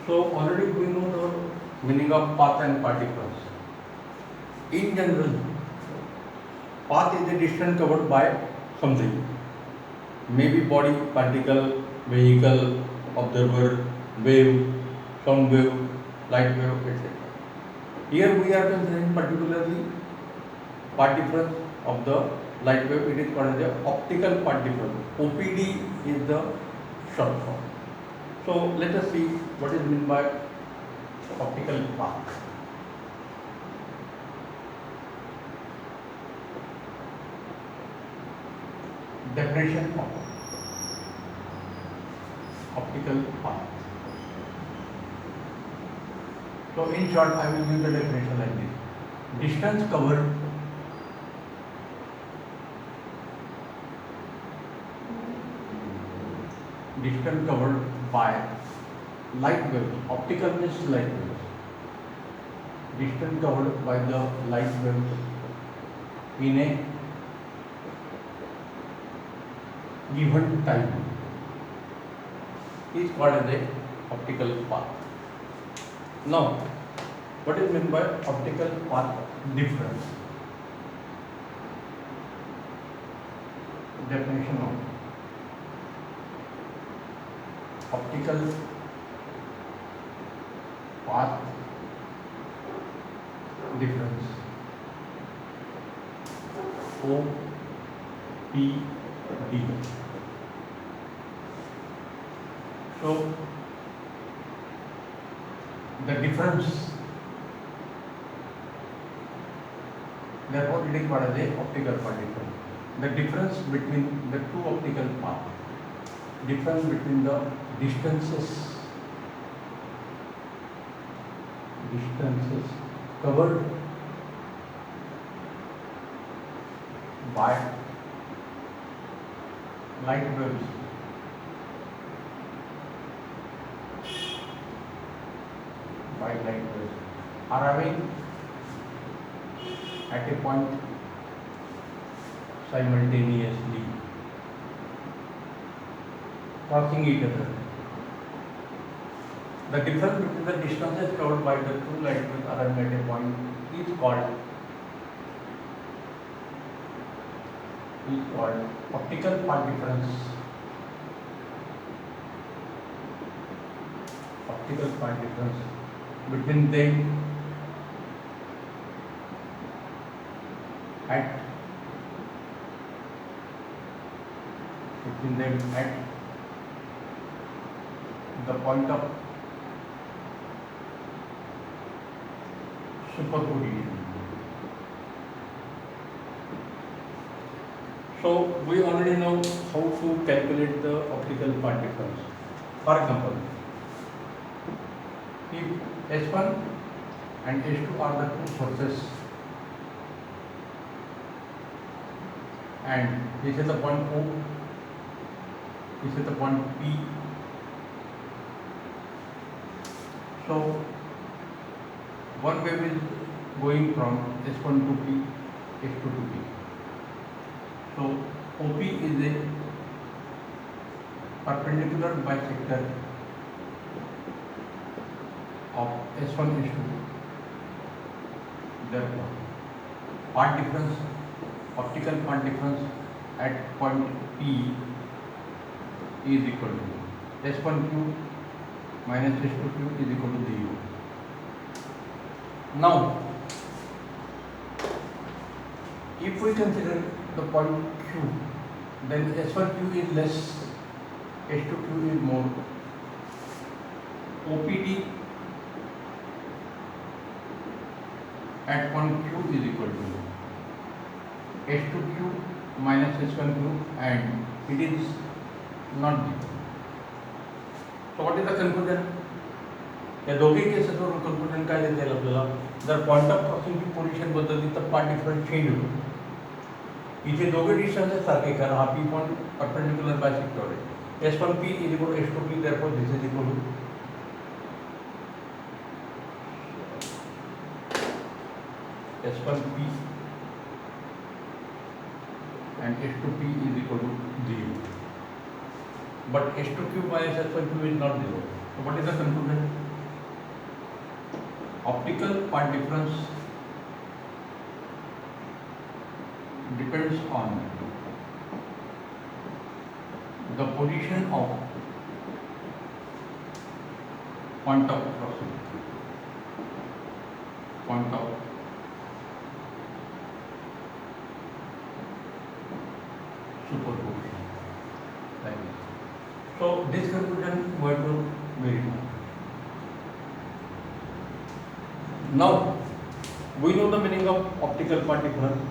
So already we know the meaning of path and path difference. In general, path is the distance covered by something, maybe body, particle, vehicle, observer, wave, sound wave, light wave, etc. Here we are considering particularly path difference of the light wave. It is called as the optical path difference. OPD is the short form. So let us see what is meant by optical path. Definition of optical path. So in short, I will give the definition like this: distance covered by light waves. Optical means light waves. Distance covered by the light waves in a given time is called as a optical path. Now, what is meant by optical path difference? Definition of optical path difference. OPD. So the difference, therefore it is called as a optical path difference. The difference between the two optical paths, difference between the distances covered by light waves arriving at a point simultaneously, crossing each other. The difference between the distances covered by the two light waves arriving at a point is called optical path difference. Optical path difference between them at the point of superposition. So we already know how to calculate the optical path difference. For example, if S1 and S2 are the two sources and this is the point O, this is the point P. So one wave is going from S1 to P, S2 to P. So OP is a perpendicular bisector of S1 S2. Therefore, path difference, optical path difference at point P is equal to S1Q minus S2Q is equal to 0. Now, if we consider the point Q, then S1Q is less, S2Q is more. OPD at point Q is equal to S2Q minus S1Q and it is not 0. So what is the conclusion? या दोघे केसेसवरून conclusion काय देता येईल आपल्याला? जर point of क्रॉसिंगची position बदलली तर path difference change होतो. इथे दोघे डिस्टन्सेस सारखे कारण हा P पॉइंट परपेंडिकुलर बायसेक्टर आहे. S1P is equal to S2P, therefore this is equal to S1P and S2P is equal to 0. But S2Q minus S1Q is not 0. So what is the conclusion? Optical part difference depends on the position of point of crossing, point of superposition, like this. So this conclusion we have to verify. Now we know the meaning of optical part difference,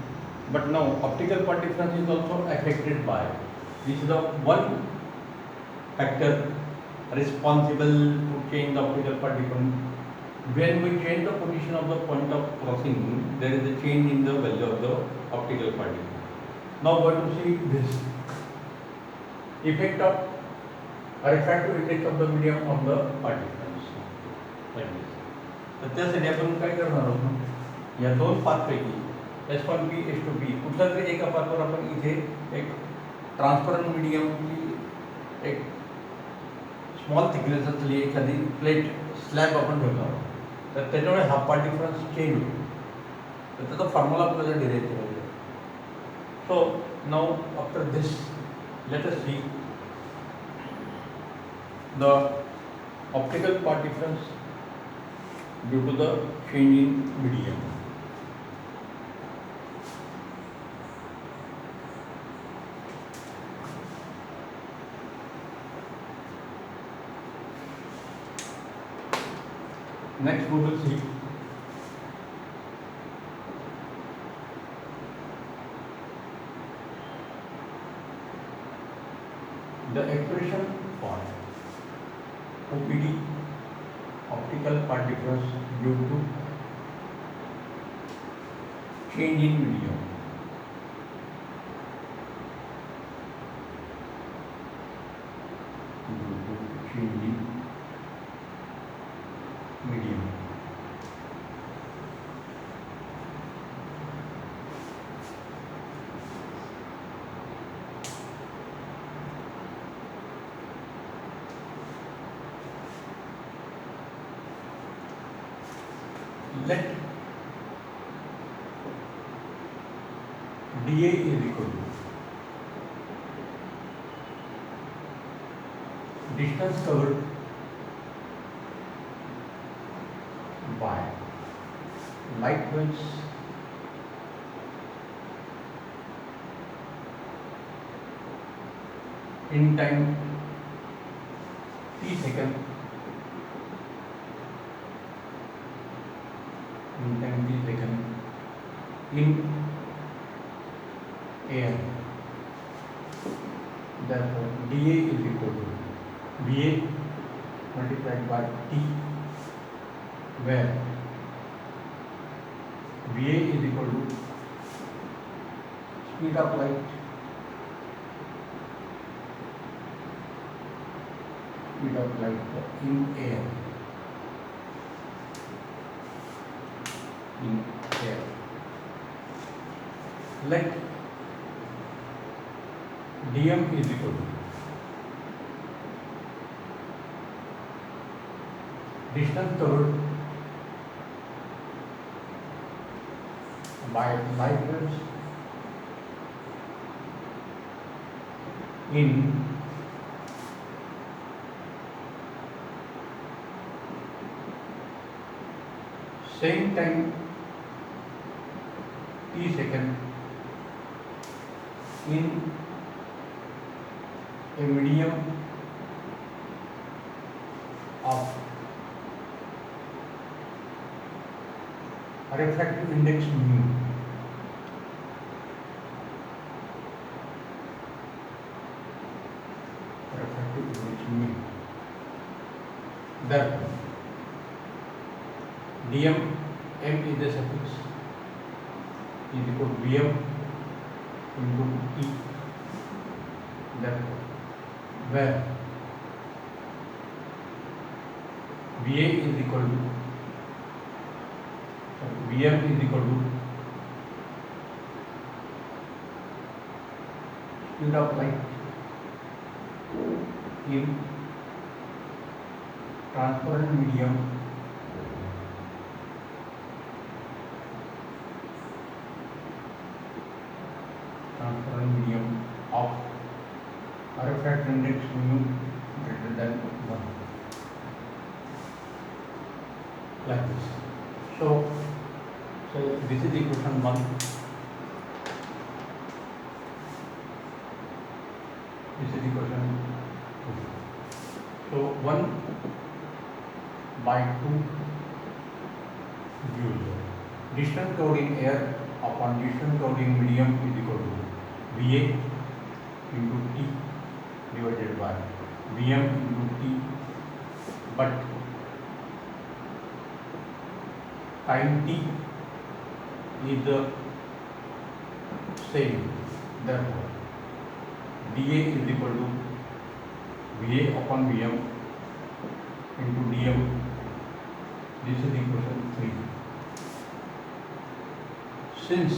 but now optical part difference is also affected by, this is the one factor responsible to change the optical part difference. When we change the position of the point of crossing, there is a change in the value of the optical part difference. Now we have to see this effect of refractive index of the medium on the part difference, like this. तर त्यासाठी आपण काय करणार आहोत ना, या दोन पाथपैकी S1P S2P कुठल्या तरी एका पाथवर आपण इथे एक ट्रान्सपरंट मीडियमची एक स्मॉल थिकनेस असलेली एखादी प्लेट स्लॅब आपण ठेवणार आहोत. तर त्याच्यामुळे हा पार्ट डिफरन्स चेंज होतो. तर त्याचा फॉर्म्युला आपल्याला डिराईव्ह करायचा आहे. So now after this let us see the optical path difference due to the change in medium. Next we will see the expression for OPD, optical part difference due to change in medium. Due to change in medium. Let dA is equal to distance covered by light waves in time t second, in time t second in air. Therefore dA is equal to VA multiplied by T, where VA is equal to speed of light, in air, Let dm is equal to distance covered by light waves in same time t second in a medium of refractive index mu. Refractive index mu. Therefore, dm, m is the suffix, is equal to vm into e. Therefore, where va is equal to Vm is equal to speed of light in transparent medium refractive index mu greater than 1, like this. So this is equation 1. This is equation 2. So 1 by 2 joules. Distance covered in air upon distance covered in medium is equal to Va into T divided by Vm into T, but time T is the same. Therefore, dA is equal to Va upon Vm into dm. This is equation 3. Since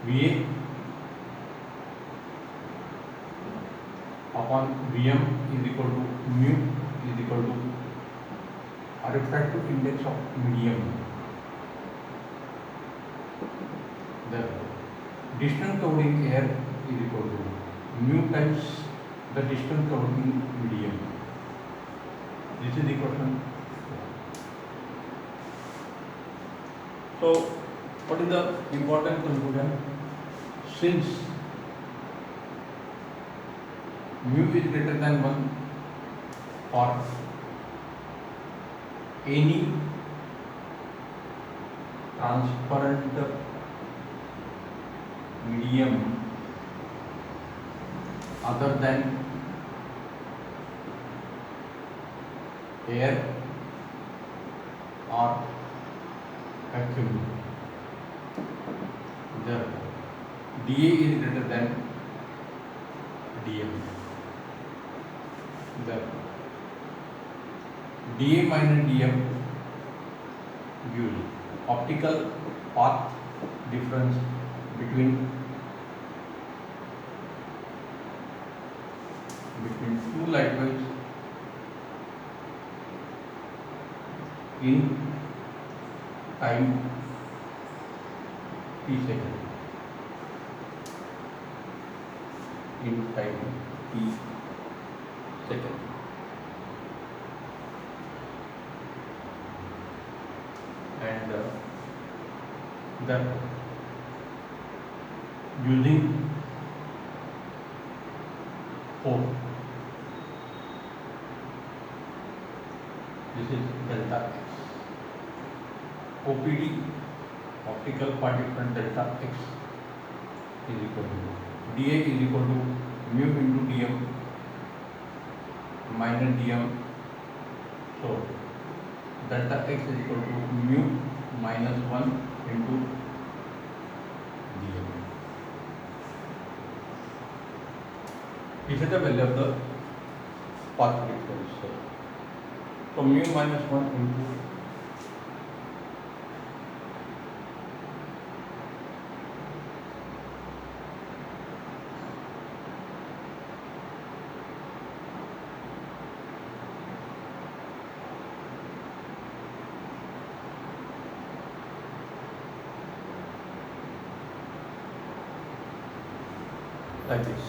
Va upon Vm is equal to mu is equal to a refractive index of medium, therefore distance covered in air is equal to mu times the distance covered in medium. This is equation 4. So what is the important conclusion? Since mu is greater than 1 for any transparent medium other than air or vacuum, therefore dA is greater than dm. Therefore dA minus dm gives optical path difference between two light waves in time t second. In time t second. And therefore, using 4, this is delta x. OPD, optical path difference delta x, is equal to dA is equal to mu into dm minus dm. So delta x is equal to mu minus 1 into dm. This is the value of the path difference. So mu minus 1 into like this.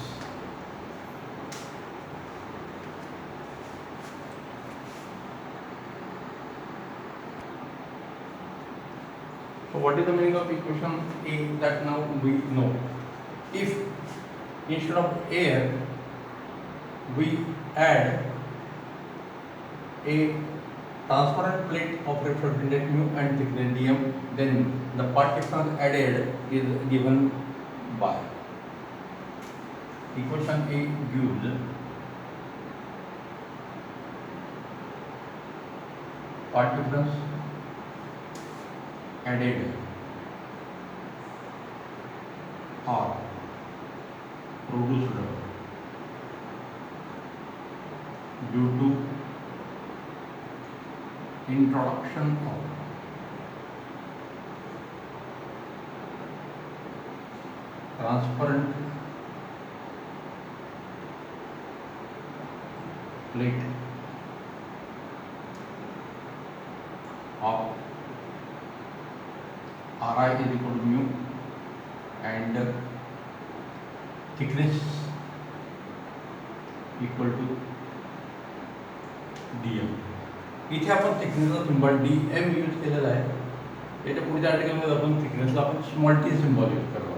So what is the meaning of equation A? That now we know. If instead of air we add a transparent plate of refractive index mu and thickness dm, then the path difference added is given by equation A gives path difference added or produced due to introduction of transparent plate of Ri is equal to mu and thickness equal to dm. इथे आपण थिकनेसचा symbol dm use केलेला आहे. त्याच्या पुढच्या आर्टिकलमध्ये आपण थिकनेसला आपण small T symbol use करतो.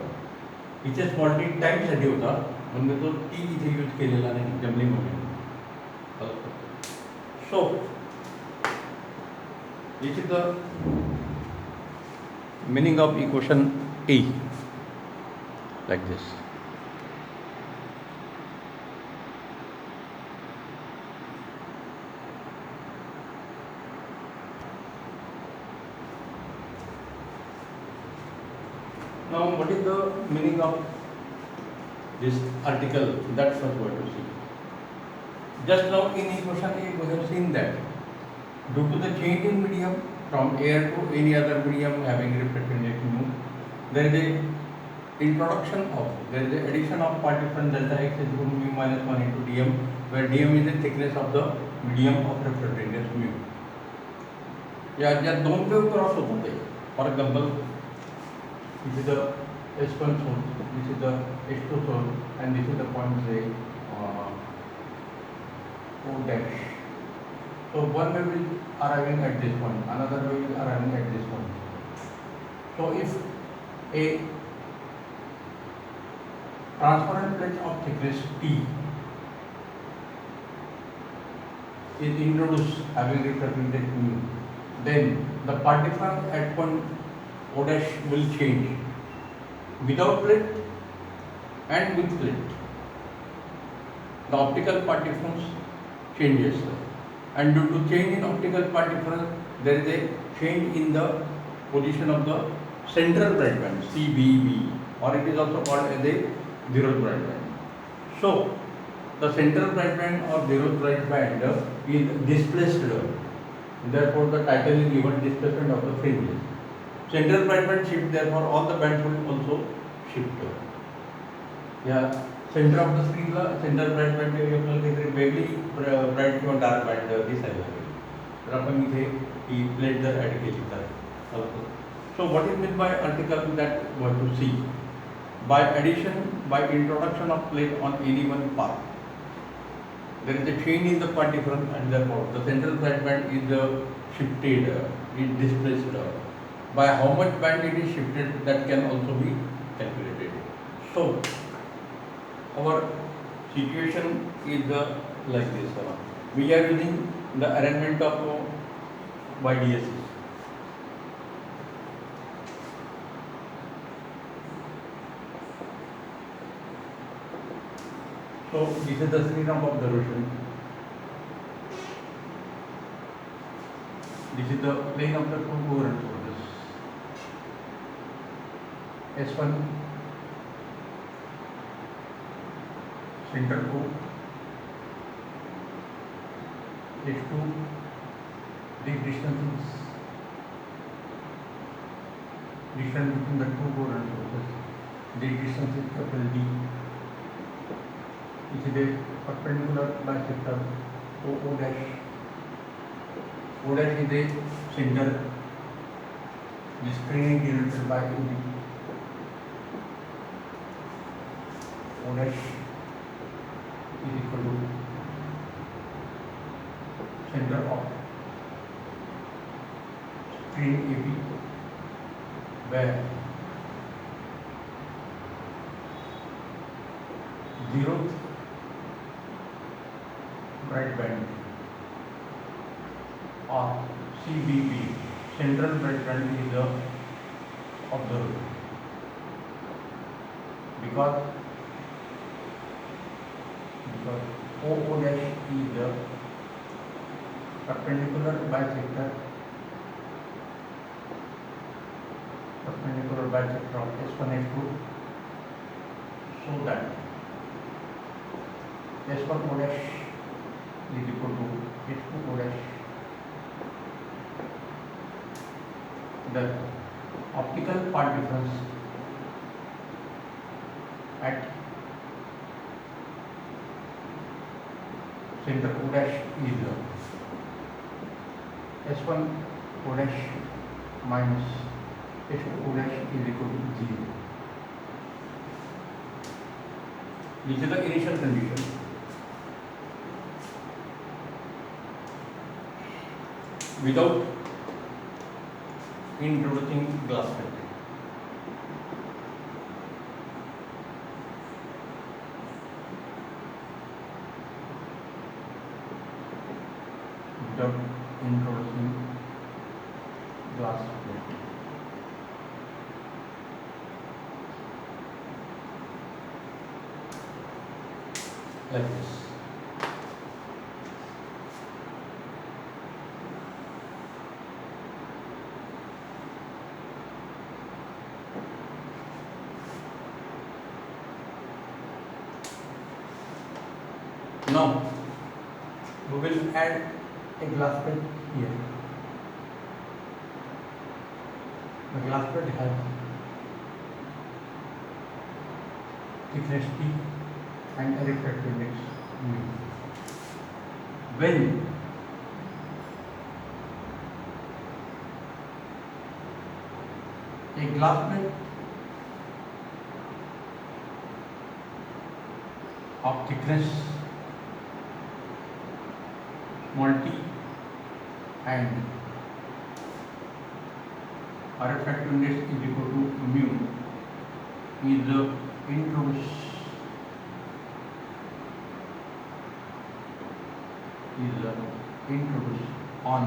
इथे स्मॉल टी टाईमसाठी होता म्हणजे तो टी इथे यूज केलेला नाही जमलिंगमध्ये. सो this is the meaning of equation A, like this. Now what is the meaning of this article? That's what we have to see. Just now in equation A we have seen that due to the change in medium from air to any other medium having refractive index mu, there is a addition of part difference delta x is equal to mu minus 1 into dm, where dm is the thickness of the medium of refractive index mu. या दोन wave cross होत होते. For example this is the S1 source, this is the S2 source, and this is the point say O dash. So one wave is arriving at this point, another wave is arriving at this point. So if a transparent plate of thickness T is introduced having refractive index mu, then the part difference at point O dash will change without plate and with plate. The optical part difference changes. And due to change in optical part difference, there is a change in the position of the central bright band CBB, or it is also called as a zeroth bright band. So the central bright band or zeroth bright band is displaced. Therefore, the title is given displacement of the fringes. Central bright band shift, therefore all the bands will also shift. Yeah. Centre of the स्क्रीनला centre bright band आपल्याला काहीतरी वेगळी bright किंवा dark band दिसायला लागेल. तर आपण इथे ही प्लेट जर ॲड केली तर so what is mean by article that we to see by addition by introduction of plate on any one path there is a change in the path difference and therefore the central bright band is shifted is displaced by how much band it is shifted that can also be calculated. So our situation is like this. We are using the arrangement of YDSC. So this is the screen of observation. This is the plane of the two coherent sources. S1 center को H2 this distance between the two coherent sources. This distance is capital D. It is a perpendicular bisector O dash. O dash is a center. This plane is denoted by OD. O dash is equal to center of screen AB, where zeroth bright band or CBB, central bright band, is observed because O dash is the perpendicular bisector of S1 H2, so that S1 O dash is equal to H2 O dash. The optical part difference at center O dash is S1 O dash minus H2 O dash is equal to 0. This is the initial condition. without introducing glass plate. Without introducing glass plate. Like this. Now we will add a glass plate here. The glass plate has thickness T and a refractive index mu. When a glass plate of thickness small t and refractive index is equal to mu is introduced on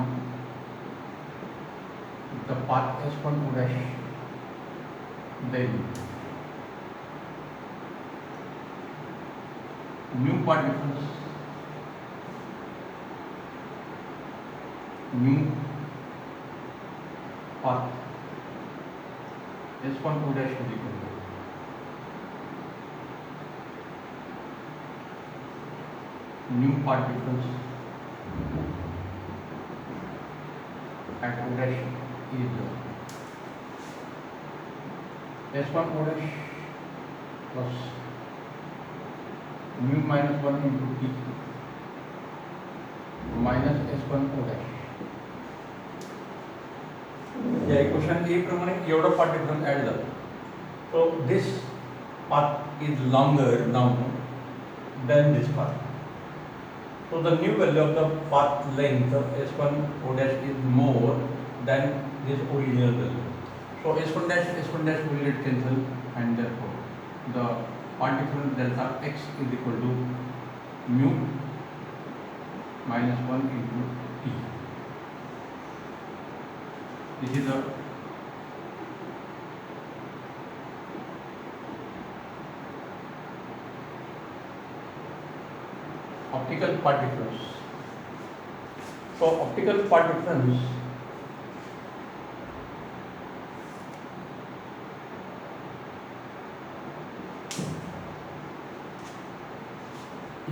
the path S1 dash, then mu path difference mu path S1 dash is equal to mu path difference at O dash is S1 O dash plus mu minus 1 into T minus S1 O dash. या equation ए प्रमाणे एवढा part difference add झाला. So this path is longer now than this path. So the new value of the path length of S1 O dash is more than this original value. So S1 dash will get cancelled, and therefore the path difference delta x is equal to mu minus 1 into T. This is the optical path difference. So optical path difference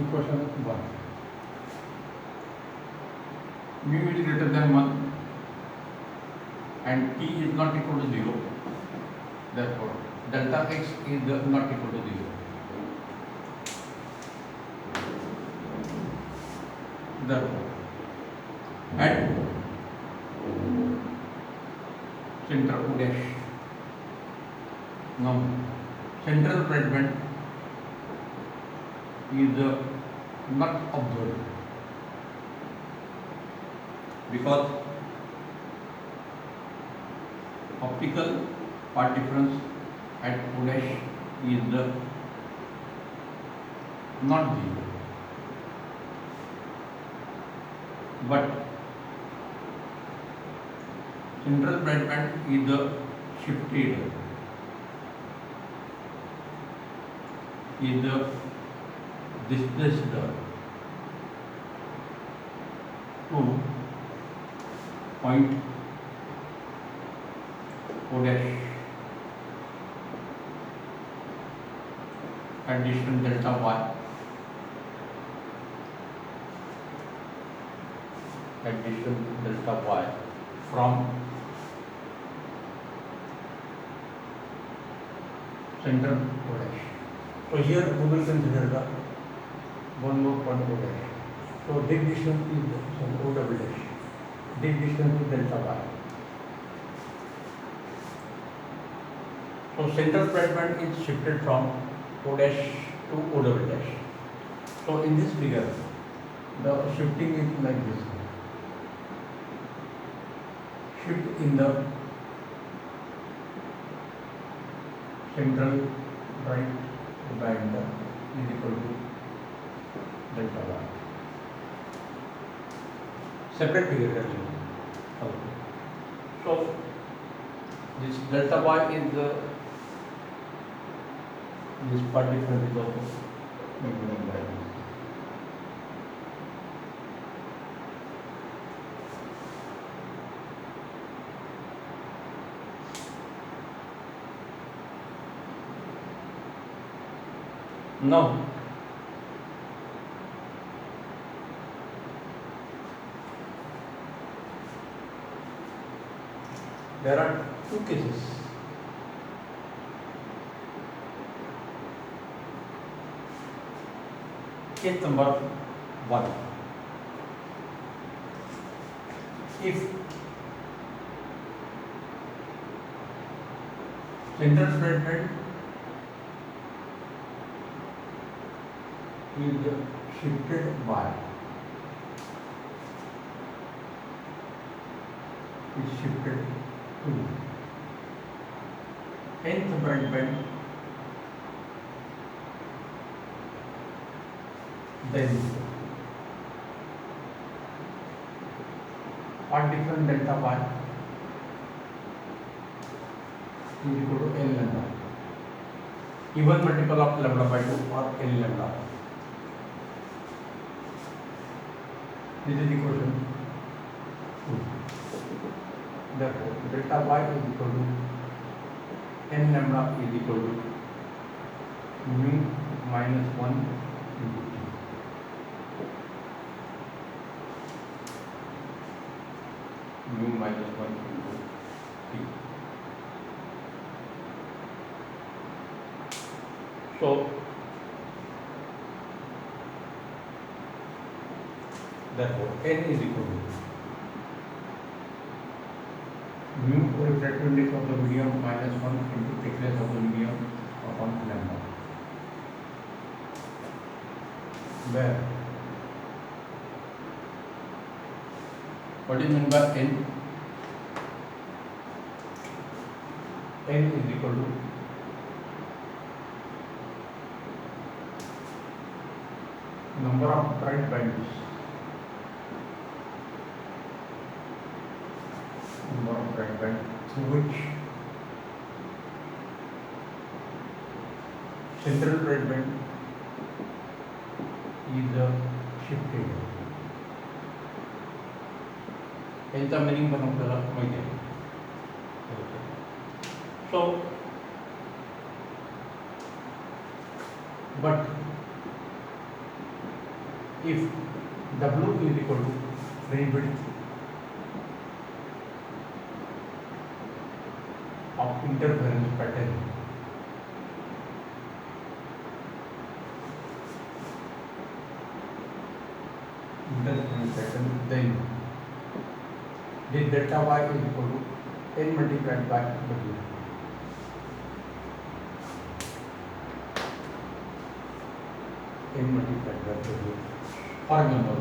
equation 1. Mu is greater than 1 and T is not equal to 0. Therefore delta x is not equal to 0. Therefore at center O dash, now central fragment is not observed because optical path difference at O dash is not 0, but central fragment is shifted, is displaced to point O dash at distance delta y, at distance delta y from center O dash. So here we will consider the one more point O dash. So this distance is some O double dash. This distance is delta y. So central fragment is shifted from O dash to O double dash. So in this figure, the shifting is like this. shift in the central right diameter is equal to delta y. Separate figure कर लेंगे. So this delta y is this part difference is also given by this. Now there are two cases. Case number 1. If central fragment is shifted by to nth fragment, then part difference delta y is equal to n lambda, even multiple of lambda by 2 or n lambda. This is equation 2. Therefore, delta y is equal to n lambda is equal to mu minus 1 into t. Mu minus 1 into t. So therefore n is equal to mu refractive index of the medium minus 1 into thickness of the medium upon lambda, where what is meant by n? N is equal to number of bright bands, through which central bright band is shifted. यांचा meaning पण आपल्याला माहिती आहे. So but if W is equal to free width of interference pattern, then this delta y is equal to n multiplied by W. N multiplied by W. For example,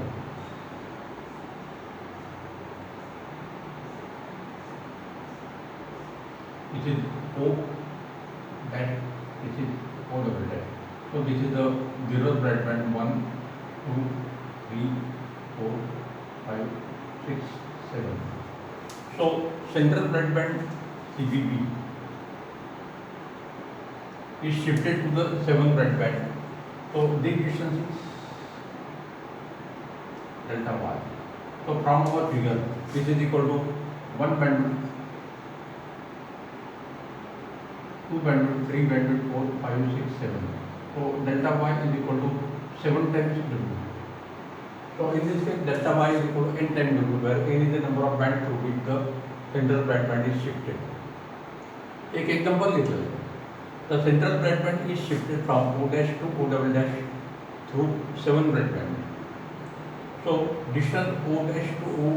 this is O dash, this is O double dash. So this is the zero bright band 1, 2, 3, 4, 5, 6, 7. So central bright band CBB is shifted to the 7th bright band. So this distance is delta y. So from our figure, this is equal to 1 bandwidth, 2 bandwidth, 3 bandwidth, 4, 5, 6, 7. So delta y is equal to 7 times W. So in this case, delta y is equal to n times W, where n is the number of bands through which the central bright band is shifted. एक example घेतलं. The central bright band is shifted from O dash to O double dash through 7 bright band. So distance O dash to O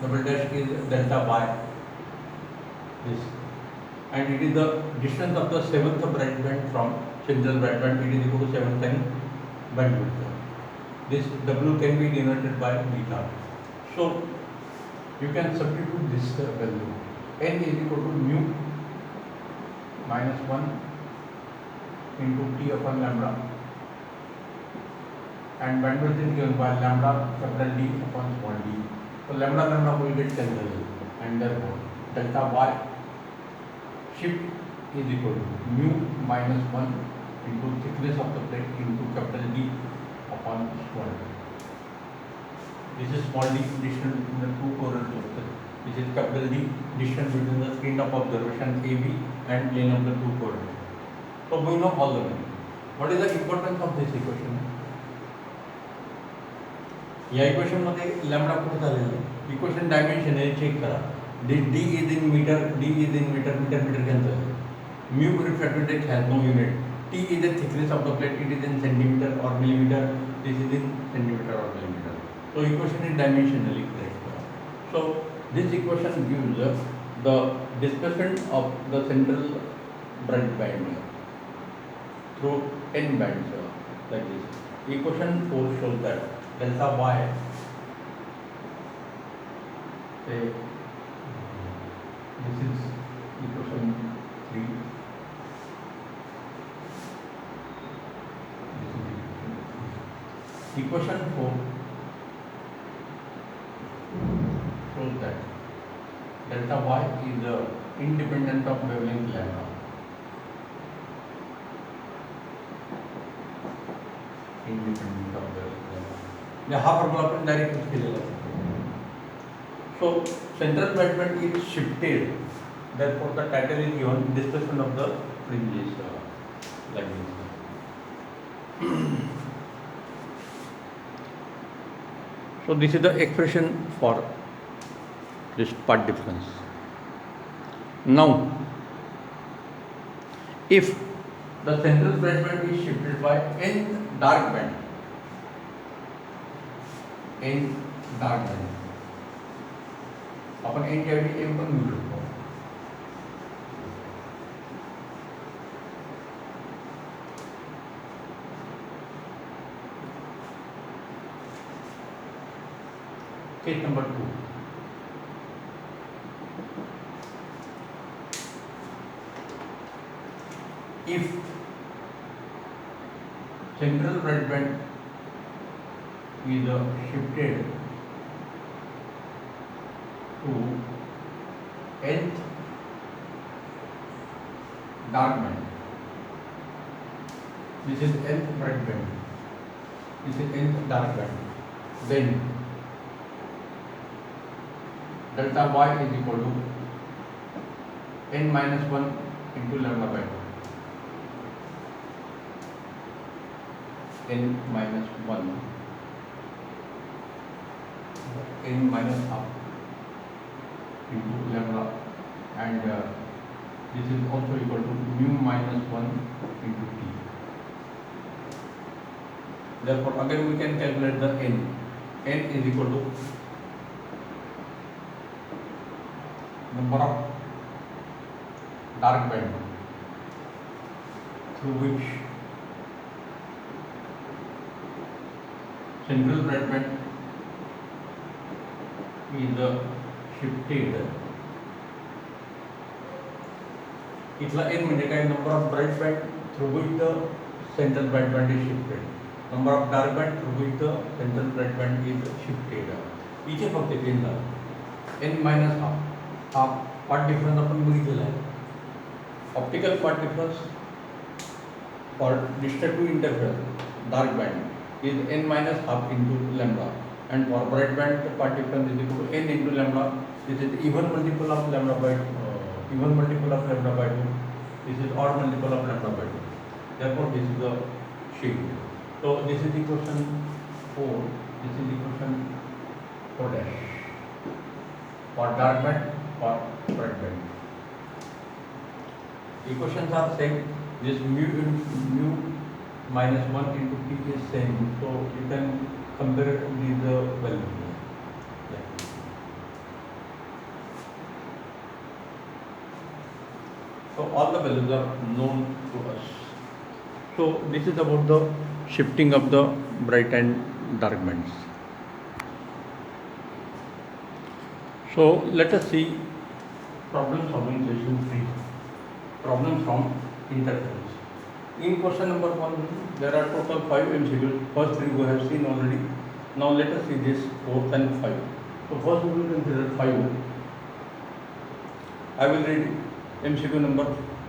double dash is delta y. This, and it is the distance of the 7th bright band from central bright band. It is equal to 7 times bandwidth. This W can be denoted by beta. So you can substitute this value. N is equal to mu minus 1 into T upon lambda, and bandwidth is given by lambda capital D upon small d. So lambda lambda will get cancelled, and therefore delta y shift is equal to mu minus 1 into thickness of the plate into capital D upon small d. This is small d, distance between the two coronal sources. This is capital D, distance between the screen of observation AB and plane of the two coordinates. So we know all the value. What is the importance of this equation? या equation मध्ये lambda कुठे झालेला आहे, equation dimension आहे check करा. D is in metre, D is in metre, metre metre cancel. Mu refractive has no unit. T is the thickness of the plate, it is in centimeter or millimeter, this is in centimeter or millimeter. So equation is dimensionally correct. So this equation gives the displacement of the central bright band through n bands like this. Equation 4 shows that delta y, say this is equation 3, equation 4 shows that delta y is independent of wavelength lambda. Independent of wavelength lambda. हा formula आपण direct use केलेला आहे. So central bright band is shifted, therefore the title is given displacement of the fringes like this. So this is the expression for this part difference. Now, if the central bright band is shifted by n dark band, upon n च्या ऐवजी m पण घेऊ शकतो. Case number 2. If central bright band is shifted to nth dark band, this is nth bright band, this is nth dark band, then delta y is equal to n minus 1 into lambda by 2. N minus 1, n minus half into lambda, and this is also equal to mu minus 1 into t. Therefore, again we can calculate the n. N is equal to number of dark band through which central bright band is shifted. इथला n म्हणजे काय, number of bright band through which the central bright band is shifted, number of dark band through which the central bright band is shifted. इथे फक्त n झालं, n minus half. हा part difference आपण बघितलेला आहे. Optical path difference for destructive interference dark band is n minus half into lambda, and for bright band part difference is equal to n into lambda. This is even multiple of lambda by 2. This is odd multiple of lambda by 2. Therefore, this is the shift. So this is equation 4. This is equation 4 dash for dark band or bright band. Equations are same. This mu minus 1 into t is same. So you can compare these values. So all the values are known to us. So this is about the shifting of the bright and dark bands. So let us see problem solving session 3. Problem from interference. In question number 1, there are total 5 MCQs. First 3 we have seen already. Now let us see this 4th and 5. So first we will consider 5. I will read MCQ number,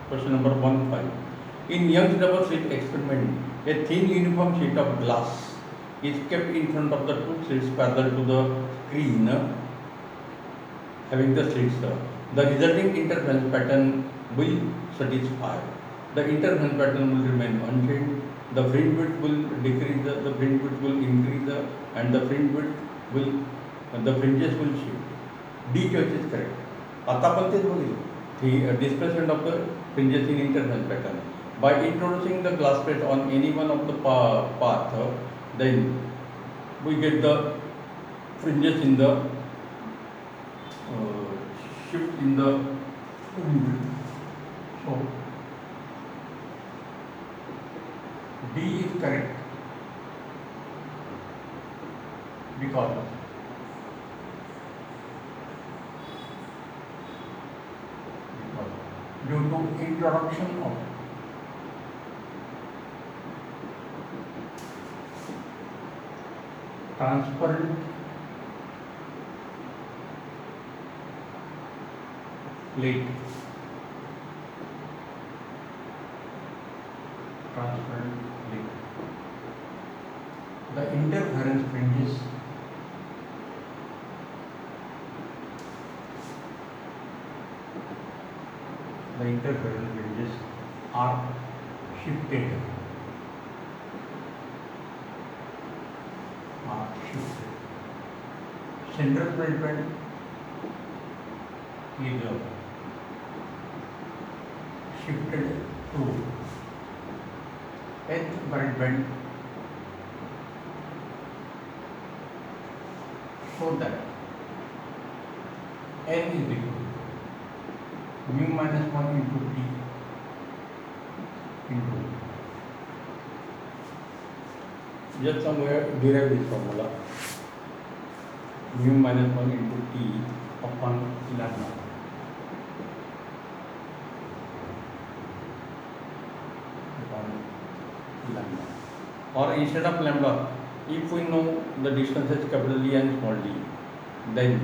question number 1, 5. In Young's double slit experiment, a thin uniform sheet of glass is kept in front of the two slits parallel to the screen having the slits. The resulting interference pattern will satisfy. The interference pattern will remain unchanged. The fringe width will decrease, the fringe width will increase, and the fringes will shift. D choice is correct. आता आपण तेच बघितलं displacement of the fringes in interference pattern. By introducing the glass plate on any one of the path, then we get the fringes in the shift in the so D is correct because due to introduction of transparent plate, the interference fringes are shifted. Central plate bend is shifted to nth plate bend so that n is equal to mu minus 1 into T into just somewhere derive this formula mu minus 1 into T upon lambda. Or instead of lambda, if we know the distances capital D and small d, then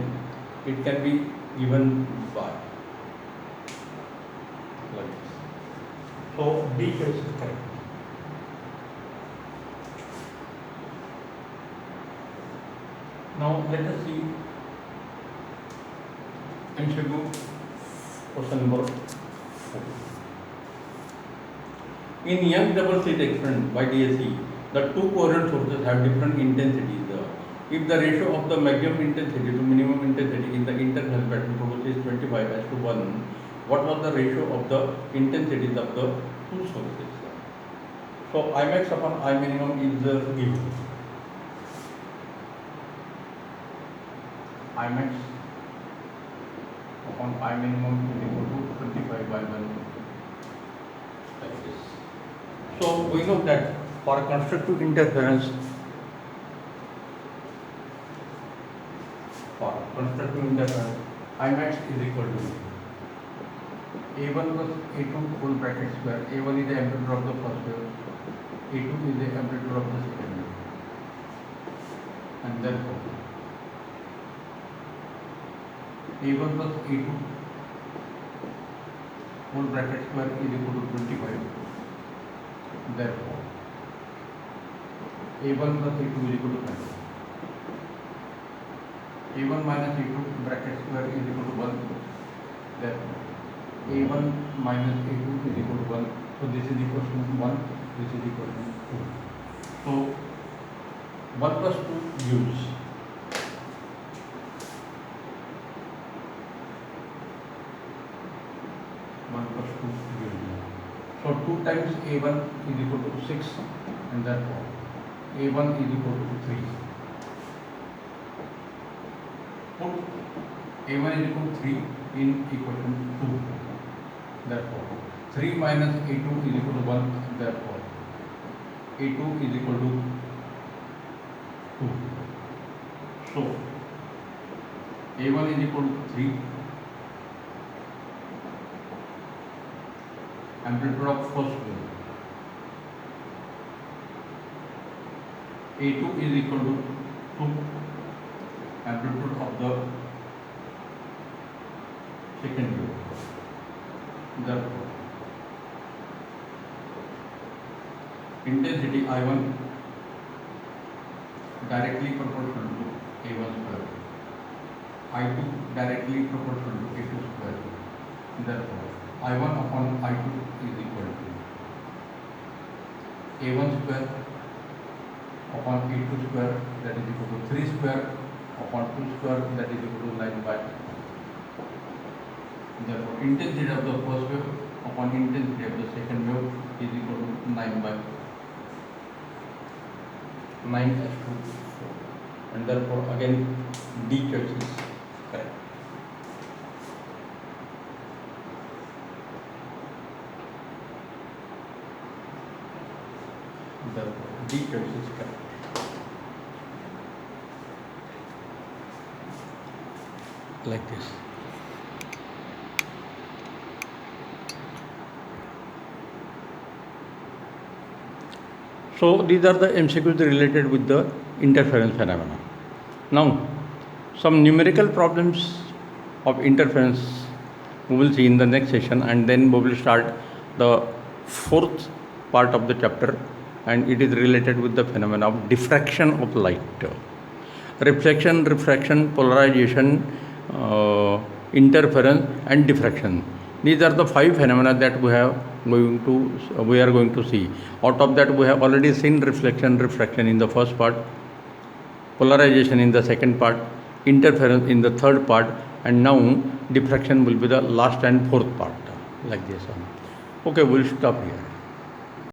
it can be given by like this. So D choice is correct. Now let us see MCQ question number 4. In Young's double slit experiment by DSE, the two coherent sources have different intensities. If the ratio of the maximum intensity to minimum intensity in the interference pattern probably is 25:1, what was the ratio of the intensities of the two sources? So Imax upon I minimum is given. Imax upon I minimum is equal to 25/1 like this. So we know that for constructive interference, Imax is equal to A1 plus A2 whole bracket square. A1 is the amplitude of the first wave, A2 is the amplitude of the second wave, and therefore A1 plus A2 whole bracket square is equal to 25. Therefore A1 plus A2 is equal to 5. A1 minus A2 bracket square is equal to 1. Therefore A1 minus A2 is equal to 1. So this is equal to 1. This is equal to 2. So 1 plus 2 gives 1 plus 2 gives. So 2 times A1 is equal to 6, and therefore A1 is equal to 3. Put A1 is equal to 3 in equation 2. Therefore 3 minus A2 is equal to 1. Therefore A2 is equal to 2. So A1 is equal to 3, amplitude of first wave. A2 is equal to 2, amplitude of the second wave. Therefore, intensity I1 directly proportional to A1 square, I2 directly proportional to A2 square. Therefore, I1 upon I2 is equal to A1 square upon A2 square, that is equal to 3 square upon 2 square, that is equal to 9 by. Therefore, intensity of the first wave upon intensity of the second wave is equal to 9 by 9s²4, and therefore again D choice is correct. Therefore D choice is correct. Like this. So these are the MCQs related with the interference phenomena. Now, some numerical problems of interference we will see in the next session, and then we will start the fourth part of the chapter, and it is related with the phenomena of diffraction of light. Reflection, refraction, polarization, interference and diffraction. These are the 5 phenomena that we are going to see. Out of that, we have already seen reflection, refraction in the first part, polarization in the second part, interference in the third part, and now diffraction will be the last and fourth part, like this. Okay, we'll stop here.